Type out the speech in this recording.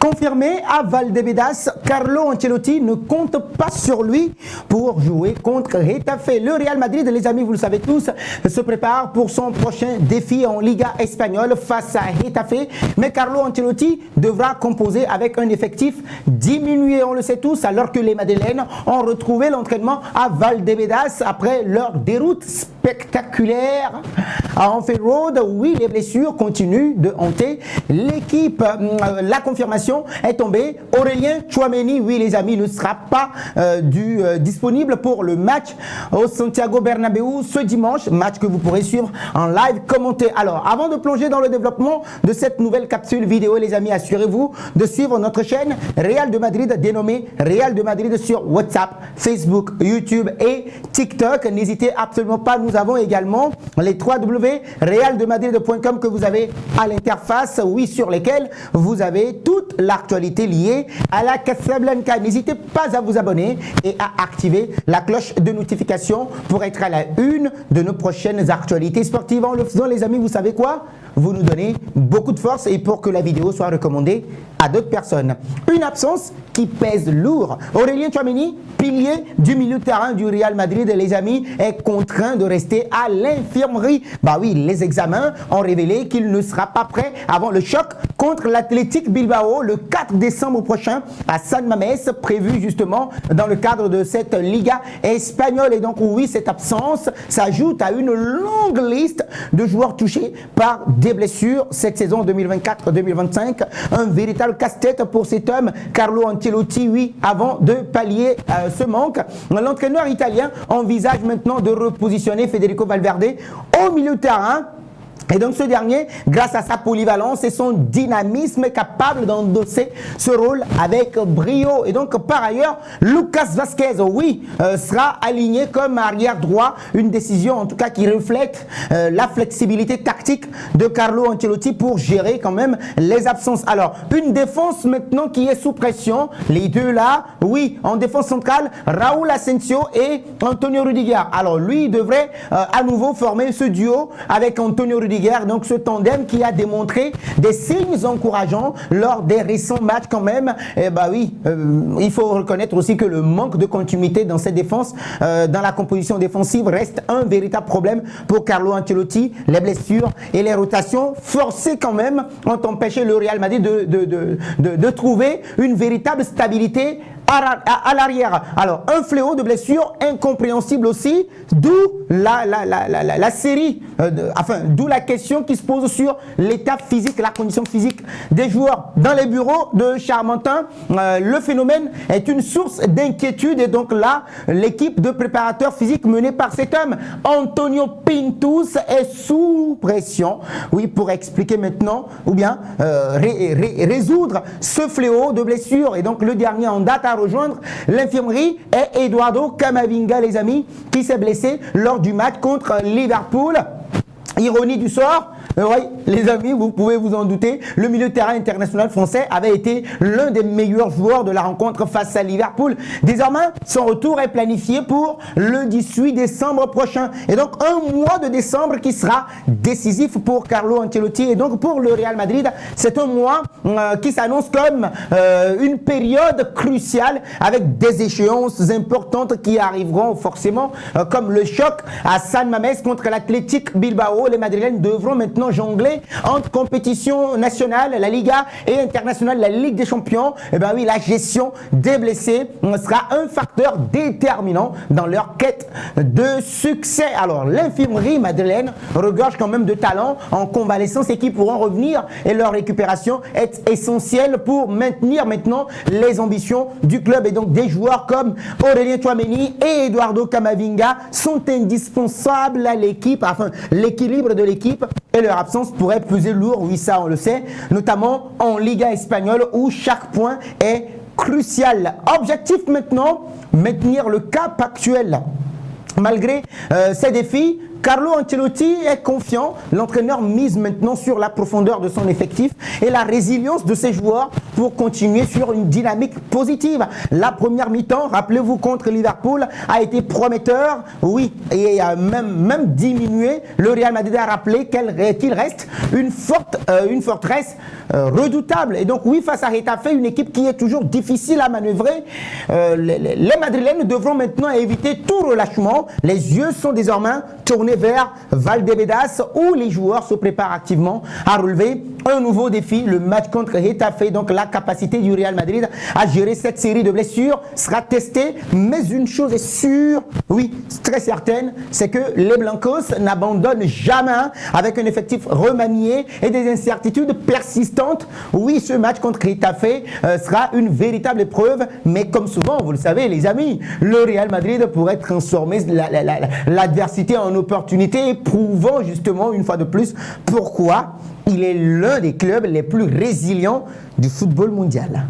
Confirmé à Valdebebas, Carlo Ancelotti ne compte pas sur lui pour jouer contre Getafe. Le Real Madrid, les amis, vous le savez tous, se prépare pour son prochain défi en Liga espagnole face à Getafe. Mais Carlo Ancelotti devra composer avec un effectif diminué, on le sait tous, alors que les Madrilènes ont retrouvé l'entraînement à Valdebebas après leur déroute spectaculaire à Anfield Road. Oui, les blessures continuent de hanter l'équipe. La confirmation est tombée. Aurélien Tchouaméni, oui les amis, ne sera pas disponible pour le match au Santiago Bernabéu ce dimanche. Match que vous pourrez suivre en live commenté. Alors, avant de plonger dans le développement de cette nouvelle capsule vidéo, les amis, assurez-vous de suivre notre chaîne Real de Madrid dénommée Real de Madrid sur WhatsApp, Facebook, YouTube et TikTok. N'hésitez absolument pas. Nous avons également les www.realdemadrid.com que vous avez à l'interface, oui, sur lesquels vous avez toute l'actualité liée à la Casablanca. N'hésitez pas à vous abonner et à activer la cloche de notification pour être à la une de nos prochaines actualités sportives. En le faisant, les amis, vous savez quoi? Vous nous donnez beaucoup de force et pour que la vidéo soit recommandée à d'autres personnes. Une absence qui pèse lourd. Aurélien Tchouaméni, pilier du milieu de terrain du Real Madrid, les amis, est contraint de rester à l'infirmerie. Bah oui, les examens ont révélé qu'il ne sera pas prêt avant le choc contre l'Athletic Bilbao le 4 décembre prochain à San Mamés, prévu justement dans le cadre de cette Liga espagnole. Et donc oui, cette absence s'ajoute à une longue liste de joueurs touchés par des blessures cette saison 2024-2025. Un véritable casse-tête pour cet homme, Carlo Ancelotti, oui, avant de pallier ce manque. L'entraîneur italien envisage maintenant de repositionner Federico Valverde au milieu de terrain. Et donc ce dernier, grâce à sa polyvalence et son dynamisme, est capable d'endosser ce rôle avec brio. Et donc par ailleurs, Lucas Vázquez, oui, sera aligné comme arrière droit. Une décision en tout cas qui reflète la flexibilité tactique de Carlo Ancelotti pour gérer quand même les absences. Alors une défense maintenant qui est sous pression. Les deux là, oui, en défense centrale, Raúl Asensio et Antonio Rudiger. Alors lui devrait à nouveau former ce duo avec Antonio Rudiger. Donc ce tandem qui a démontré des signes encourageants lors des récents matchs quand même. Et bah oui, il faut reconnaître aussi que le manque de continuité dans cette défense, dans la composition défensive, reste un véritable problème pour Carlo Ancelotti. Les blessures et les rotations forcées quand même ont empêché le Real Madrid de trouver une véritable stabilité à l'arrière. Alors, un fléau de blessures incompréhensible aussi, d'où la série, d'où la question qui se pose sur l'état physique, la condition physique des joueurs. Dans les bureaux de Charmentin, le phénomène est une source d'inquiétude et donc là, l'équipe de préparateurs physiques menée par cet homme, Antonio Pintus, est sous pression, oui, pour expliquer maintenant, ou bien résoudre ce fléau de blessures. Et donc, le dernier en date à rejoindre l'infirmerie est Eduardo Camavinga, les amis, qui s'est blessé lors du match contre Liverpool. Ironie du sort, oui, les amis, vous pouvez vous en douter, le milieu de terrain international français avait été l'un des meilleurs joueurs de la rencontre face à Liverpool. Désormais, son retour est planifié pour le 18 décembre prochain. Et donc, un mois de décembre qui sera décisif pour Carlo Ancelotti. Et donc, pour le Real Madrid, c'est un mois qui s'annonce comme une période cruciale avec des échéances importantes qui arriveront forcément, comme le choc à San Mamés contre l'Athletic Bilbao. Les Madrilènes devront maintenant jongler entre compétition nationale, la Liga, et internationale, la Ligue des Champions. Et bien oui, la gestion des blessés sera un facteur déterminant dans leur quête de succès. Alors l'infirmerie madrilène regorge quand même de talents en convalescence et qui pourront revenir, et leur récupération est essentielle pour maintenir maintenant les ambitions du club. Et donc des joueurs comme Aurélien Tchouaméni et Eduardo Camavinga sont indispensables à l'équipe, enfin l'équilibre de l'équipe, et leur absence pourrait peser lourd, oui ça on le sait, notamment en Liga espagnole où chaque point est crucial. Objectif maintenant, maintenir le cap actuel. Malgré ces défis, Carlo Ancelotti est confiant. L'entraîneur mise maintenant sur la profondeur de son effectif et la résilience de ses joueurs pour continuer sur une dynamique positive. La première mi-temps, rappelez-vous, contre Liverpool a été prometteur, oui, et a même diminué. Le Real Madrid a rappelé qu'il reste une forteresse redoutable. Et donc oui, face à Getafe, une équipe qui est toujours difficile à manœuvrer, les Madrilènes devront maintenant éviter tout relâchement. Les yeux sont désormais tournés vers Valdebebas, où les joueurs se préparent activement à relever un nouveau défi, le match contre Getafe. Donc la capacité du Real Madrid à gérer cette série de blessures sera testée, mais une chose est sûre, oui, très certaine, c'est que les Blancos n'abandonnent jamais avec un effectif remanié et des incertitudes persistantes. Oui, ce match contre Getafe sera une véritable épreuve, mais comme souvent, vous le savez les amis, le Real Madrid pourrait transformer l'adversité en opportunité, prouvant justement une fois de plus pourquoi il est l'un des clubs les plus résilients du football mondial.